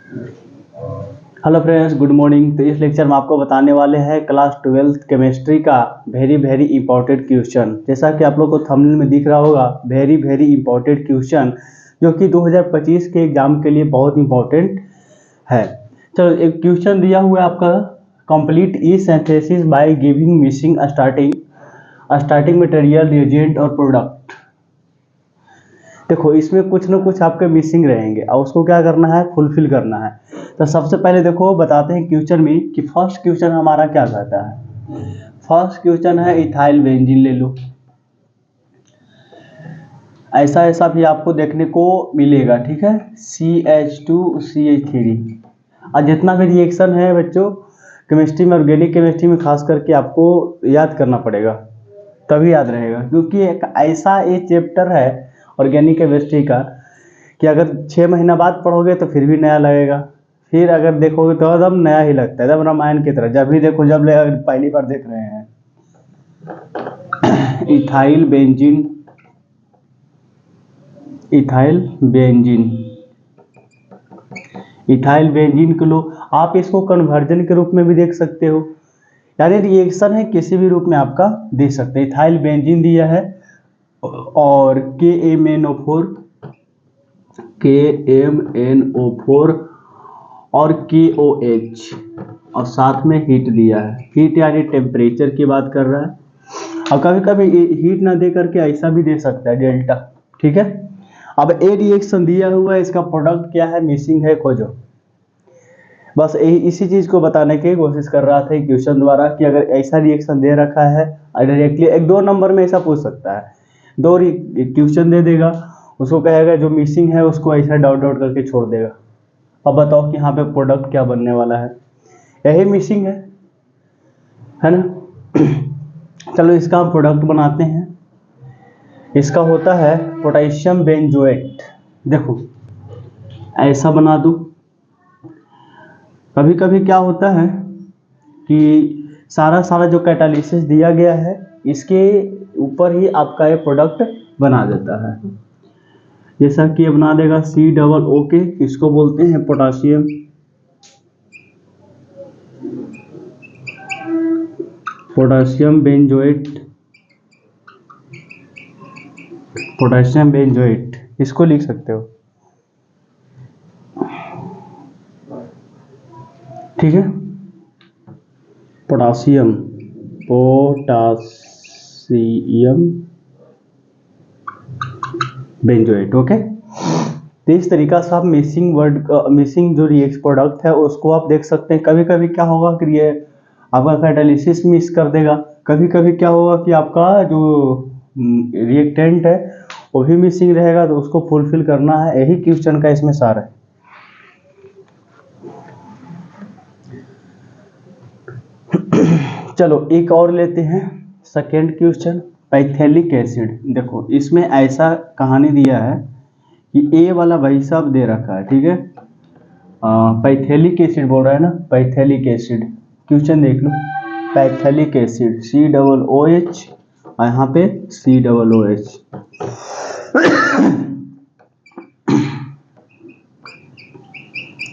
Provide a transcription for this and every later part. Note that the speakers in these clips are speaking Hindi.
Hello friends, good morning. तो इस लेक्चर में आपको बताने वाले हैं क्लास 12th केमिस्ट्री का वेरी इंपॉर्टेंट क्वेश्चन। जैसा कि आप लोग को थंबनेल में दिख रहा होगा, वेरी इंपॉर्टेंट क्वेश्चन जो कि 2025 के एग्जाम के लिए बहुत इंपॉर्टेंट है। चलो, एक क्वेश्चन दिया हुआ है आपका, complete E synthesis by giving missing starting material, reagent और प्रोडक्ट। देखो, इसमें कुछ ना कुछ आपके मिसिंग रहेंगे और उसको क्या करना है, फुलफिल करना है। तो सबसे पहले देखो बताते हैं क्वेश्चन में कि फर्स्ट क्वेश्चन हमारा क्या कहता है। फर्स्ट क्वेश्चन है इथाइल बेंजीन ले लो। ऐसा भी आपको देखने को मिलेगा, ठीक है। CH2CH3 और जितना भी रिएक्शन है बच्चों केमिस्ट्री में, ऑर्गेनिक केमिस्ट्री में खास करके आपको याद करना पड़ेगा, तभी याद रहेगा। क्योंकि एक ऐसा ये चैप्टर है ऑर्गेनिक केमिस्ट्री का कि अगर 6 महीना बाद पढ़ोगे तो फिर भी नया लगेगा, फिर अगर देखोगे तो एकदम नया ही लगता है, एकदम रामायण की तरह। जब भी देखो, जब पहली बार देख रहे हैं। इथाइल बेंजीन, इथाइल बेंजीन को लो। आप इसको कन्वर्जन के रूप में भी देख सकते हो, यानी रिएक्शन है किसी भी रूप में आपका दे सकते हैं। इथाइल बेंजीन दिया है और KMNO4 और KOH और साथ में हीट दिया है। हीट यानी टेम्परेचर की बात कर रहा है, और कभी कभी हीट ना दे करके ऐसा भी दे सकता है, डेल्टा, ठीक है। अब ए रिएक्शन दिया हुआ है, इसका प्रोडक्ट क्या है, मिसिंग है, खोजो। बस इसी चीज को बताने की कोशिश कर रहा था क्वेश्चन द्वारा कि अगर ऐसा रिएक्शन दे रखा है डायरेक्टली 1-2 नंबर में ऐसा पूछ सकता है। 2 क्वेश्चन दे देगा, उसको कहेगा जो मिसिंग है उसको ऐसा डॉट करके छोड़ देगा। अब बताओ कि यहाँ पे प्रोडक्ट क्या बनने वाला है, यही मिसिंग है ना। चलो, इसका हम प्रोडक्ट बनाते हैं। इसका होता है पोटेशियम बेंजोएट। देखो, ऐसा बना दूं। कभी कभी क्या होता है कि सारा जो कैटालिसिस दिया गया है इसके ऊपर ही आपका ये प्रोडक्ट बना देता है। जैसा कि ये बना देगा COO, इसको बोलते हैं पोटासियम बेंजोएट, इसको लिख सकते हो, ठीक है। Potassium benzoate, okay. तो इस तरीका से आप मिसिंग जो रिएक्ट प्रोडक्ट है उसको आप देख सकते हैं। कभी कभी क्या होगा कि ये आपका कैटालिसिस मिस कर देगा, कभी कभी क्या होगा कि आपका जो रिएक्टेंट है वो भी मिसिंग रहेगा, तो उसको फुलफिल करना है। यही क्वेश्चन का इसमें सार है। चलो, एक और लेते हैं, सेकेंड क्वेश्चन, पैथेलिक एसिड। देखो, इसमें ऐसा कहानी दिया है कि ए वाला भाई साहब दे रखा है, ठीक है। पैथेलिक एसिड बोल रहा है ना, पैथेलिक एसिड। क्वेश्चन देख लो, पैथेलिक एसिड COOH और यहाँ पे COOH।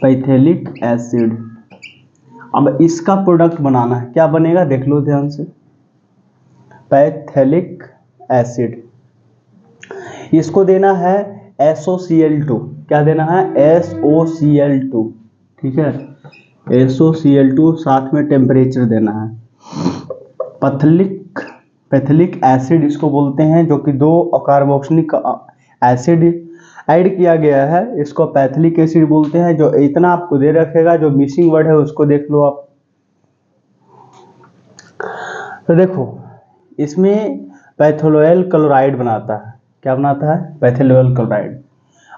पैथेलिक एसिड। अब इसका प्रोडक्ट बनाना है, क्या बनेगा देख लो ध्यान से। पैथेलिक एसिड, इसको देना है SOCl2। क्या देना है, SOCl2, ठीक है। SOCl2, साथ में टेम्परेचर देना है। पैथेलिक एसिड इसको बोलते हैं, जो कि 2 कार्बोक्सिलिक एसिड ऐड किया गया है, इसको पैथेलिक एसिड बोलते हैं। जो इतना आपको दे रखेगा, जो मिसिंग वर्ड है उसको देख लो आप। तो देखो, इसमें पैथोलोयल क्लोराइड बनाता है। क्या बनाता है, पैथोलोयल क्लोराइड।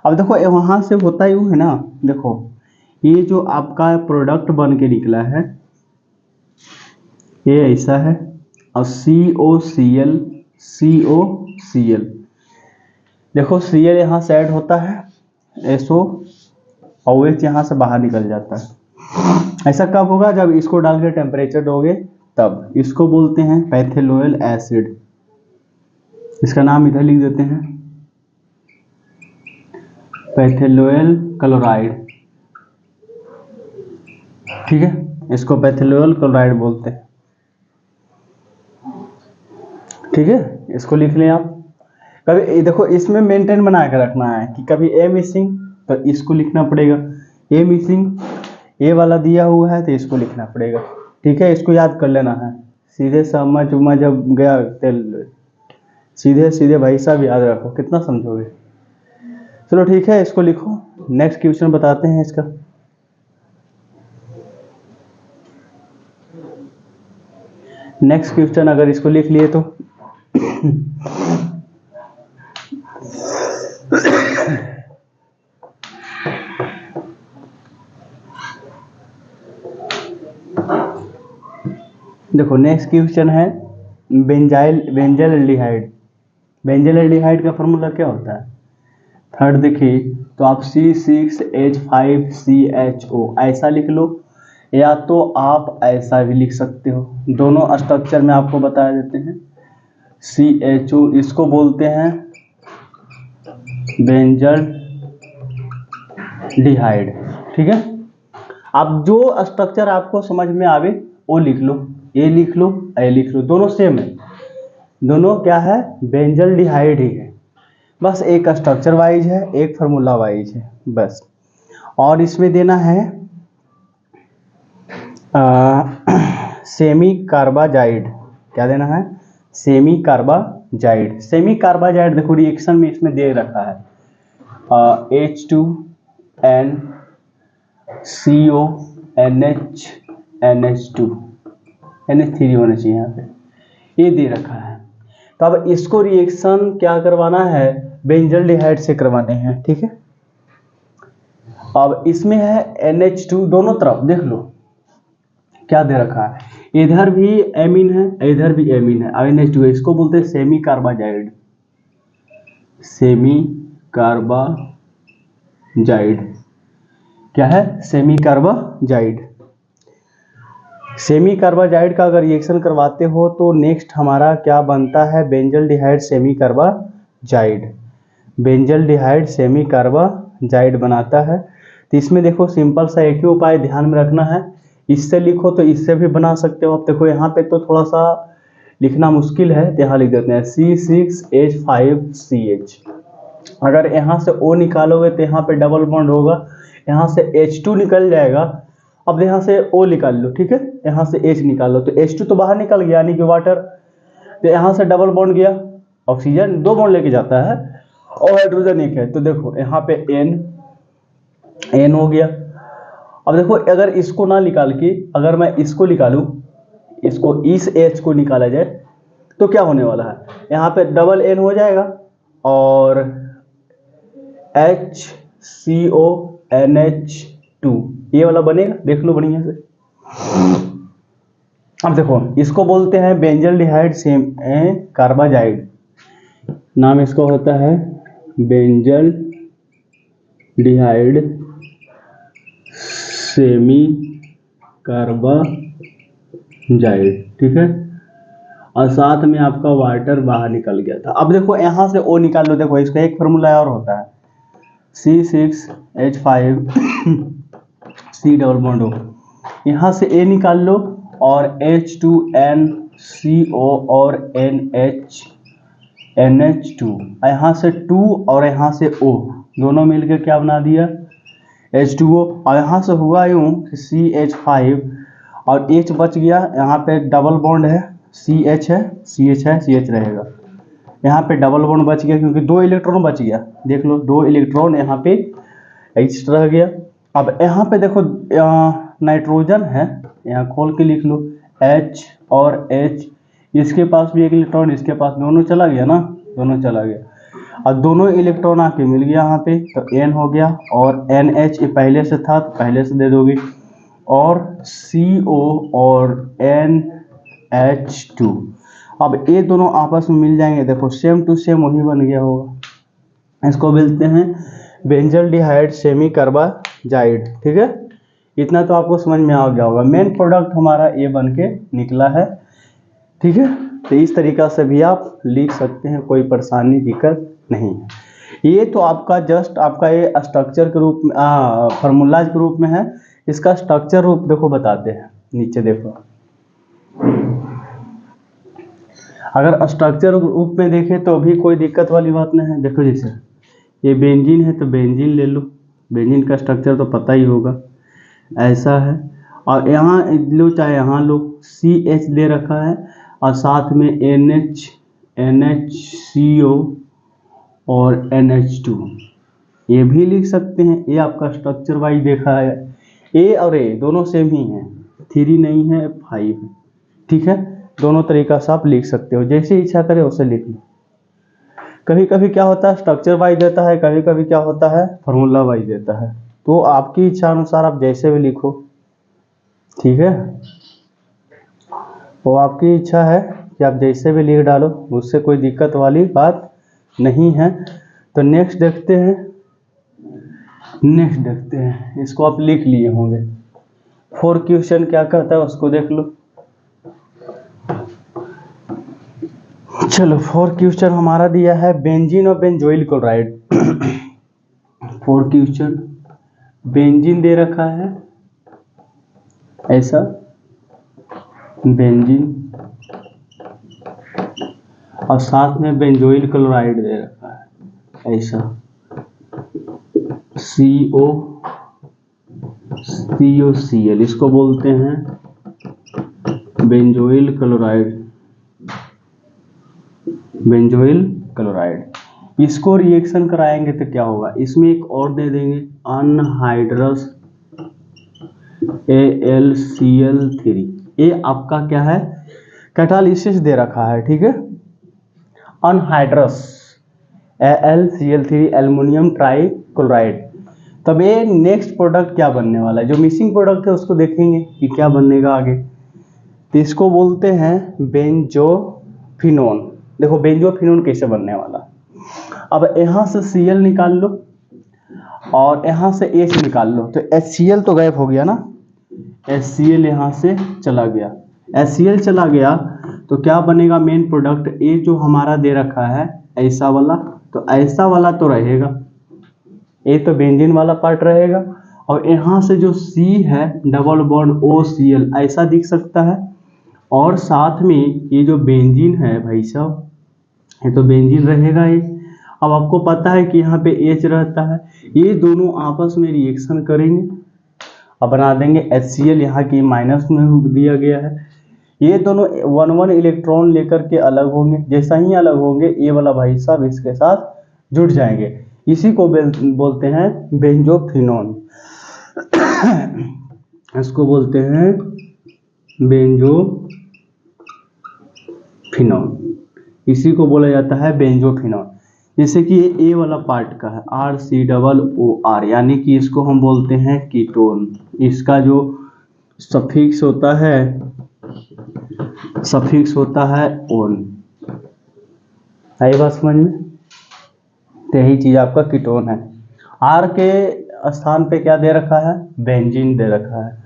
अब देखो, वहां से होता ही है ना। देखो, ये जो आपका प्रोडक्ट बन के निकला है ये ऐसा है, और COCl। देखो, Cl यहाँ से ऐड होता है, SOOH यहाँ से बाहर निकल जाता है। ऐसा कब होगा, जब इसको डाल के टेम्परेचर दोगे तब। इसको बोलते हैं पैथोलोयल एसिड। इसका नाम इधर लिख देते हैं, पैथोलोयल क्लोराइड। ठीक है, इसको पैथियोल क्लोराइड बोलते हैं। ठीक है, इसको लिख लें आप। कभी देखो इसमें मेंटेन बना के रखना है कि कभी ए मिसिंग तो इसको लिखना पड़ेगा, ए मिसिंग, ए वाला दिया हुआ है तो इसको लिखना पड़ेगा। ठीक है, इसको याद कर लेना है, सीधे समझ जब गया तेल, सीधे सीधे भाई साहब याद रखो, कितना समझोगे। चलो ठीक है, इसको लिखो। नेक्स्ट क्वेश्चन बताते हैं इसका। नेक्स्ट क्वेश्चन अगर इसको लिख लिए तो देखो नेक्स्ट क्वेश्चन है बेंजाइल एल्डिहाइड। बेंजाइल एल्डिहाइड का फॉर्मूला क्या होता है? थर्ड देखिए तो आप C6H5CHO ऐसा लिख लो, या तो आप ऐसा भी लिख सकते हो। दोनों स्ट्रक्चर में आपको बता देते हैं। CHO इसको बोलते हैं बेंजाइल डिहाइड। ठीक है, आप जो स्ट्रक्चर आपको समझ में आवे वो लिख लो, ए लिख लो, ए लिख लो, दोनों सेम है, दोनों क्या है, बेंजाइल डिहाइड ही है, बस एक स्ट्रक्चर वाइज है, एक फार्मूला वाइज है बस। और इसमें देना है सेमी कार्बाजाइड। क्या देना है? Semi carbazide. सेमी कार्बाजाइड देखो रिएक्शन में इसमें दे रखा है H2NCO NH2 NH3 होना चाहिए यहाँ पे, ये दे रखा है। तो अब इसको रिएक्शन क्या करवाना है, बेंजाइल डिहाइड से करवाने हैं। ठीक है, अब इसमें है NH2, दोनों तरफ देख लो क्या दे रखा है, इधर भी एमीन है इधर भी एमीन है, NH2 इसको बोलते हैं सेमी कार्बाजाइड। सेमी कार्बाजाइड क्या है? Semi carbazide. सेमी कार्बाजाइड का अगर रिएक्शन करवाते हो तो नेक्स्ट हमारा क्या बनता है, benzaldehyde semicarbazide. Benzaldehyde semicarbazide बनाता है। तो इसमें देखो सिंपल सा एक ही उपाय ध्यान में रखना है, इससे लिखो तो इससे भी बना सकते हो। अब देखो यहाँ पे तो थोड़ा सा लिखना मुश्किल है तो यहाँ लिख देते हैं C6H5CH। अगर यहाँ से O निकालोगे तो यहाँ पे डबल बॉन्ड होगा, यहाँ से H2 निकल जाएगा। अब यहाँ से O निकाल लो, ठीक है, यहाँ से H निकालो तो H2 तो बाहर निकल गया यानी कि वाटर, तो यहाँ से डबल बॉन्ड गया, ऑक्सीजन 2 बॉन्ड लेके जाता है और हाइड्रोजन 1 है, तो देखो यहाँ पे N हो गया। अब देखो अगर इसको ना निकाल के अगर मैं इसको निकालूं, इसको इस H को निकाला जाए तो क्या होने वाला है, यहाँ पे डबल N हो जाएगा और HCONH2 ये वाला बनेगा, देख लो बढ़िया से। अब देखो इसको बोलते हैं बेंजाइल डिहाइड सेम कार्बाजाइड, नाम इसका होता है बेंजाइल डिहाइड सेमी कार्बाजाइड। ठीक है, और साथ में आपका वाटर बाहर निकल गया था। अब देखो यहाँ से O निकाल लो, देखो इसका एक फार्मूला और होता है C6H5C डबल बॉन्ड O, यहाँ से A निकाल लो और H2NCO और NH2, यहाँ से 2 और यहाँ से O दोनों मिलकर क्या बना दिया, H2O। और यहाँ से हुआ यूँ CH5 और H बच गया, यहाँ पे डबल बॉन्ड है, CH है CH रहेगा, यहाँ पे डबल बॉन्ड बच गया क्योंकि 2 इलेक्ट्रॉन बच गया, देख लो 2 इलेक्ट्रॉन यहाँ पे H रह गया। अब यहाँ पे देखो नाइट्रोजन है, यहाँ खोल के लिख लो H और H, इसके पास भी 1 इलेक्ट्रॉन, इसके पास, दोनों चला गया ना, दोनों चला गया, और दोनों इलेक्ट्रॉन आके मिल गया यहाँ पे, तो N हो गया और NH पहले से था तो पहले से दे दोगे, और CO और NH2। अब ये दोनों आपस में मिल जाएंगे, देखो सेम टू सेम वही बन गया होगा, इसको बोलते हैं बेंजाइल डिहाइड सेमी कार्बाजाइड। ठीक है, इतना तो आपको समझ में आ गया होगा, मेन प्रोडक्ट हमारा ये बन के निकला है। ठीक है, तो इस तरीका से भी आप लिख सकते हैं, कोई परेशानी दिक्कत नहीं है। ये तो आपका जस्ट आपका ये स्ट्रक्चर के रूप में फार्मूला के रूप में है, इसका स्ट्रक्चर रूप देखो बताते हैं, नीचे देखो। अगर स्ट्रक्चर रूप में देखें तो भी कोई दिक्कत वाली बात नहीं है। देखो जैसे ये बेंजीन है तो बेंजीन ले लो, बेंजीन का स्ट्रक्चर तो पता ही होगा, ऐसा है। और यहाँ लो चाहे यहाँ लो, CH दे रखा है और साथ में NH, NHCO और NH2, ये भी लिख सकते हैं। ये आपका स्ट्रक्चर वाइज देखा है, ए और ए दोनों सेम ही हैं, 3 नहीं है 5 है, ठीक है। दोनों तरीका से आप लिख सकते हो, जैसे इच्छा करे उसे लिख लो। कभी कभी क्या होता है स्ट्रक्चर वाइज देता है, कभी कभी क्या होता है फार्मूला वाइज देता है, तो आपकी इच्छा अनुसार आप जैसे भी लिखो, ठीक है। वो आपकी इच्छा है कि आप जैसे भी लिख डालो, उससे कोई दिक्कत वाली बात नहीं है। तो नेक्स्ट देखते हैं, इसको आप लिख लिए होंगे। 4 क्वेश्चन क्या कहता है उसको देख लो। चलो 4 क्वेश्चन हमारा दिया है बेंजीन और बेंजोइल क्लोराइड। 4 क्वेश्चन, बेंजीन दे रखा है ऐसा, बेंजीन, और साथ में बेंजोइल क्लोराइड दे रखा है ऐसा, COCl, इसको बोलते हैं बेंजोइल क्लोराइड, बेंजोइल क्लोराइड। इसको रिएक्शन कराएंगे तो क्या होगा, इसमें एक और दे देंगे अनहाइड्रस AlCl3, ये आपका क्या है कैटालिसिस दे रखा है, ठीक है। Anhydrous AlCl3 aluminium trichloride. तब ये नेक्स्ट प्रोडक्ट क्या बनने वाला है, जो मिसिंग प्रोडक्ट है उसको देखेंगे कि क्या बनेगा आगे। तो इसको बोलते हैं बेंजोफिनोन। देखो बेंजोफिनोन कैसे बनने वाला, अब यहाँ से Cl निकाल लो और यहाँ से H निकाल लो, तो HCl तो गायब हो गया ना, HCl यहाँ से चला गया, HCl चला गया तो क्या बनेगा मेन प्रोडक्ट, ये जो हमारा दे रखा है ऐसा वाला, तो ऐसा वाला तो रहेगा, ये तो बेंजीन वाला पार्ट रहेगा। और यहाँ से जो C है डबल बॉन्ड OCl ऐसा दिख सकता है, और साथ में ये जो बेंजीन है भाई साहब, ये तो बेंजीन रहेगा ये। अब आपको पता है कि यहाँ पे H रहता है, ये दोनों आपस में रिएक्शन करेंगे, अब बना देंगे HCl, यहाँ की माइनस में दिया गया है। ये दोनों 1 इलेक्ट्रॉन लेकर के अलग होंगे, जैसा ही अलग होंगे ये वाला भाई साहब इसके साथ जुड़ जाएंगे, इसी को बोलते हैं बेंजोफिनोन। इसको बोलते हैं बेंजोफिनोन, इसी को बोला जाता है बेंजोफिनोन। जैसे कि ये A वाला पार्ट का है RCOOR, यानी कि इसको हम बोलते हैं कीटोन, इसका जो सफिक्स होता है ओन, आई बात समझ में। तो यही चीज आपका कीटोन है। R के स्थान पे क्या दे रखा है, बेंजीन दे रखा है,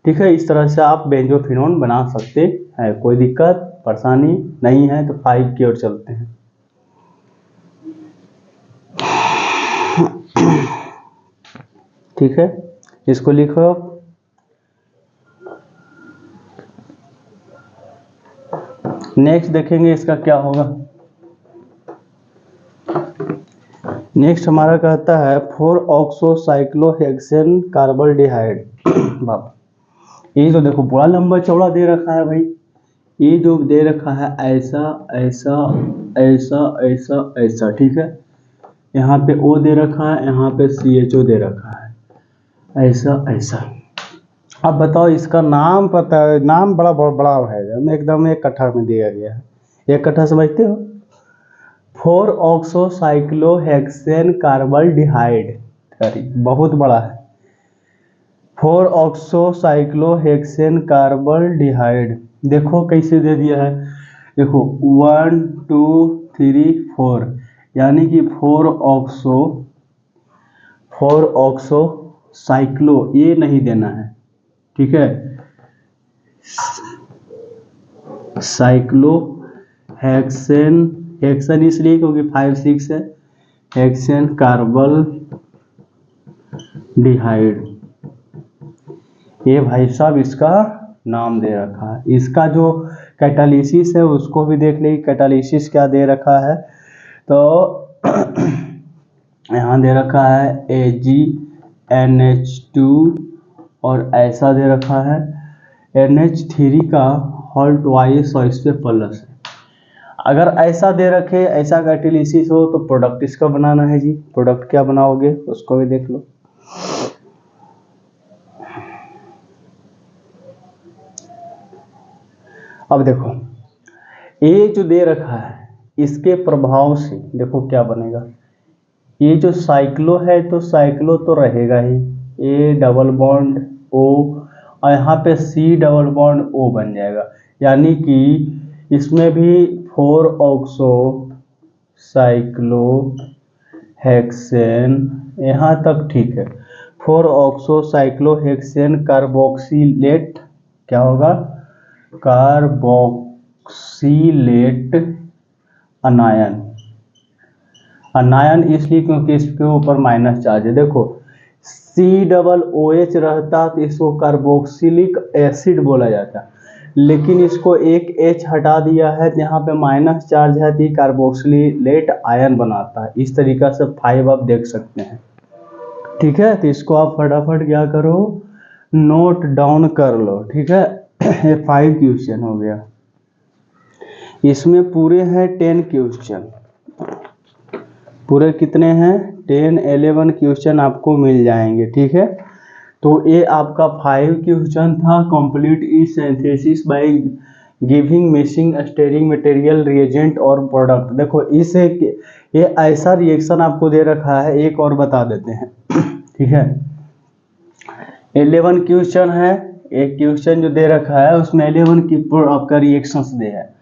ठीक है। इस तरह से आप बेंजोफिनोन बना सकते हैं, कोई दिक्कत परेशानी नहीं है। तो 5 की ओर चलते हैं। ठीक है, इसको लिखो। नेक्स्ट देखेंगे इसका क्या होगा। नेक्स्ट हमारा कहता है 4-ऑक्सोसाइक्लोहेक्सेन कार्बल्डिहाइड। बाप, ये तो देखो बड़ा लंबा चौड़ा दे रखा है भाई, ये जो दे रखा है ऐसा ऐसा ऐसा ऐसा ऐसा, ठीक है। यहाँ पे O दे रखा है, यहाँ पे CHO दे रखा है, ऐसा ऐसा। अब बताओ इसका नाम पता है, नाम बड़ा बड़ा है, एकदम एक कट्ठा में दिया गया है, एक कट्ठा समझते हो। 4-ऑक्सोसाइक्लोहेक्सेन कार्बल्डिहाइड, बहुत बड़ा है। 4-ऑक्सोसाइक्लोहेक्सेन कार्बल्डिहाइड, देखो कैसे दे दिया है, देखो 1 2 3 4, यानी कि 4-ऑक्सोसाइक्लो, ये नहीं देना है, ठीक है। साइक्लोहेक्सेन, हेक्सेन इसलिए क्योंकि 5-6 है, हेक्सेन कार्बल्डिहाइड, ये भाई साहब इसका नाम दे रखा है। इसका जो कैटालिसिस है उसको भी देख लीजिए, कैटालिसिस क्या दे रखा है। तो यहाँ दे रखा है AgNH2 और ऐसा दे रखा है NH3 का होल ट्वाइस और इस पे प्लस है। अगर ऐसा दे रखे, ऐसा कैटालिसिस हो तो प्रोडक्ट इसका बनाना है जी। प्रोडक्ट क्या बनाओगे उसको भी देख लो। अब देखो ये जो दे रखा है इसके प्रभाव से देखो क्या बनेगा। ये जो साइक्लो है तो साइक्लो तो रहेगा ही, A डबल बॉन्ड O और यहाँ पे C डबल बॉन्ड O बन जाएगा। यानी कि इसमें भी 4 ऑक्सो साइक्लो हेक्सेन, यहाँ तक ठीक है। 4 ऑक्सो साइक्लो हेक्सेन कार्बोक्सिलेट क्या होगा, कार्बोक्सिलेट अनायन। अनायन इसलिए क्योंकि इसके ऊपर माइनस चार्ज है। देखो COOH रहता तो इसको कार्बोक्सिलिक एसिड बोला जाता, लेकिन इसको एक H हटा दिया है, यहाँ पे माइनस चार्ज है तो कार्बोक्सिलेट आयन बनाता है। इस तरीका से 5 आप देख सकते हैं। ठीक है, तो इसको आप फटाफट क्या करो, नोट डाउन कर लो। ठीक है, ये 5 क्वेश्चन हो गया। इसमें पूरे हैं 10 क्वेश्चन। पूरे कितने हैं, 10-11 क्वेश्चन आपको मिल जाएंगे। ठीक है, तो ये आपका 5 क्वेश्चन था। Complete E synthesis by giving mixing steering material reagent और प्रोडक्ट। देखो इसे ये ऐसा रिएक्शन आपको दे रखा है, एक और बता देते हैं। ठीक है, 11 क्वेश्चन है। एक क्वेश्चन जो दे रखा है उसमें 11 की आपका रिएक्शंस दे है,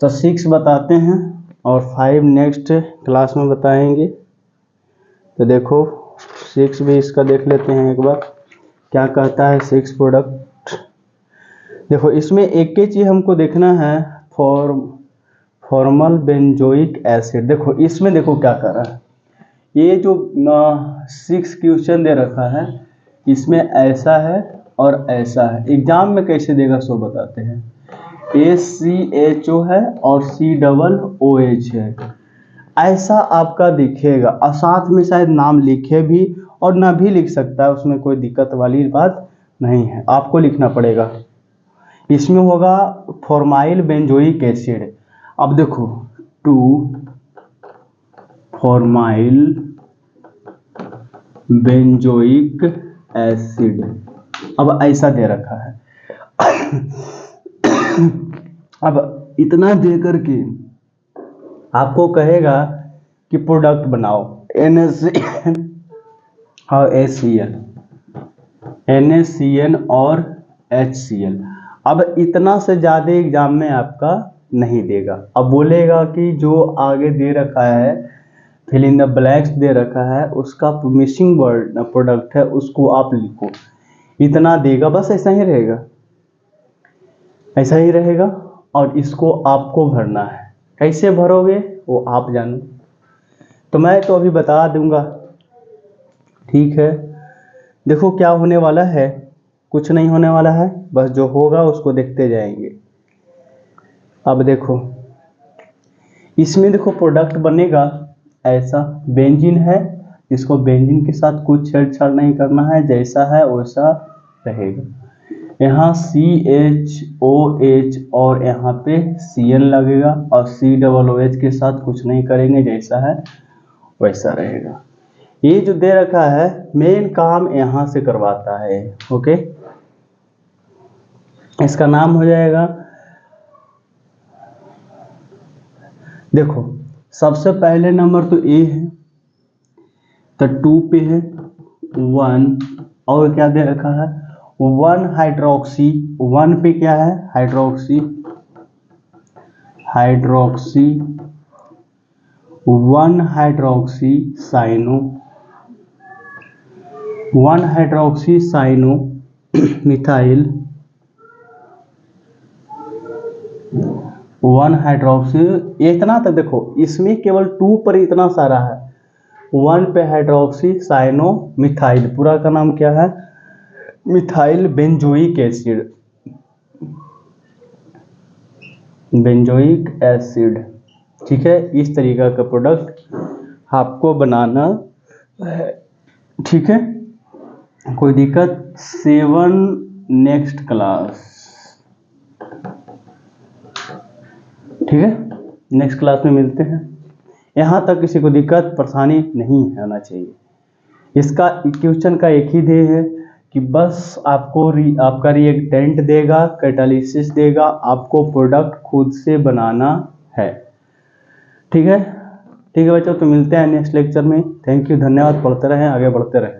तो 6 बताते हैं और 5 नेक्स्ट क्लास में बताएंगे। तो देखो 6 भी इसका देख लेते हैं एक बार, क्या कहता है 6 प्रोडक्ट। देखो इसमें एक ही चीज़ हमको देखना है, फॉर्मल बेंजोइक एसिड। देखो इसमें देखो क्या कर रहा है, ये जो 6 क्वेश्चन दे रखा है इसमें ऐसा है और ऐसा है। एग्जाम में कैसे देगा सो बताते हैं। ACHO है और COOH है, ऐसा आपका दिखेगा और साथ में शायद नाम लिखे भी और ना भी लिख सकता है, उसमें कोई दिक्कत वाली बात नहीं है, आपको लिखना पड़ेगा। इसमें होगा फॉर्माइल बेंजोइक एसिड। अब देखो 2 फॉर्माइल बेंजोइक एसिड, अब ऐसा दे रखा है। अब इतना दे करके आपको कहेगा कि प्रोडक्ट बनाओ, NaCN और HCl, NaCN और HCl। अब इतना से ज़्यादा एग्जाम में आपका नहीं देगा। अब बोलेगा कि जो आगे दे रखा है फिल इन द ब्लैंक्स दे रखा है उसका मिसिंग वर्ड प्रोडक्ट है उसको आप लिखो, इतना देगा। बस ऐसा ही रहेगा, ऐसा ही रहेगा और इसको आपको भरना है। कैसे भरोगे वो आप जानो, तो मैं तो अभी बता दूंगा। ठीक है, देखो क्या होने वाला है, कुछ नहीं होने वाला है, बस जो होगा उसको देखते जाएंगे। अब देखो इसमें देखो प्रोडक्ट बनेगा ऐसा, बेंजीन है, इसको बेंजीन के साथ कुछ छेड़छाड़ नहीं करना है, जैसा है वैसा रहेगा। यहाँ CHOH और यहाँ पे CN लगेगा और COOH के साथ कुछ नहीं करेंगे, जैसा है वैसा रहेगा। ये जो दे रखा है मेन काम यहाँ से करवाता है। ओके, इसका नाम हो जाएगा, देखो सबसे पहले नंबर तो A है, तो 2 पे है 1 और क्या दे रखा है 1 हाइड्रोक्सी, 1 पे क्या है hydroxy, 1 hydroxy cyano, 1 hydroxy cyano methyl, 1 hydroxy, इतना तक देखो इसमें केवल 2 पर इतना सारा है। 1 पे हाइड्रोक्सी साइनो मिथाइल, पूरा का नाम क्या है methyl benzoic acid, benzoic acid, ठीक है। इस तरीका का प्रोडक्ट आपको बनाना है, ठीक है। कोई दिक्कत? 7 नेक्स्ट क्लास, ठीक है। नेक्स्ट क्लास में मिलते हैं। यहाँ तक किसी को दिक्कत परेशानी नहीं होना चाहिए। इसका क्वेश्चन का एक ही ध्येय है कि बस आपको आपका रिएक्टेंट देगा, कैटालिसिस देगा, आपको प्रोडक्ट खुद से बनाना है, ठीक है। ठीक है बच्चों, तो मिलते हैं नेक्स्ट लेक्चर में। थैंक यू, धन्यवाद। पढ़ते रहें, आगे बढ़ते रहें।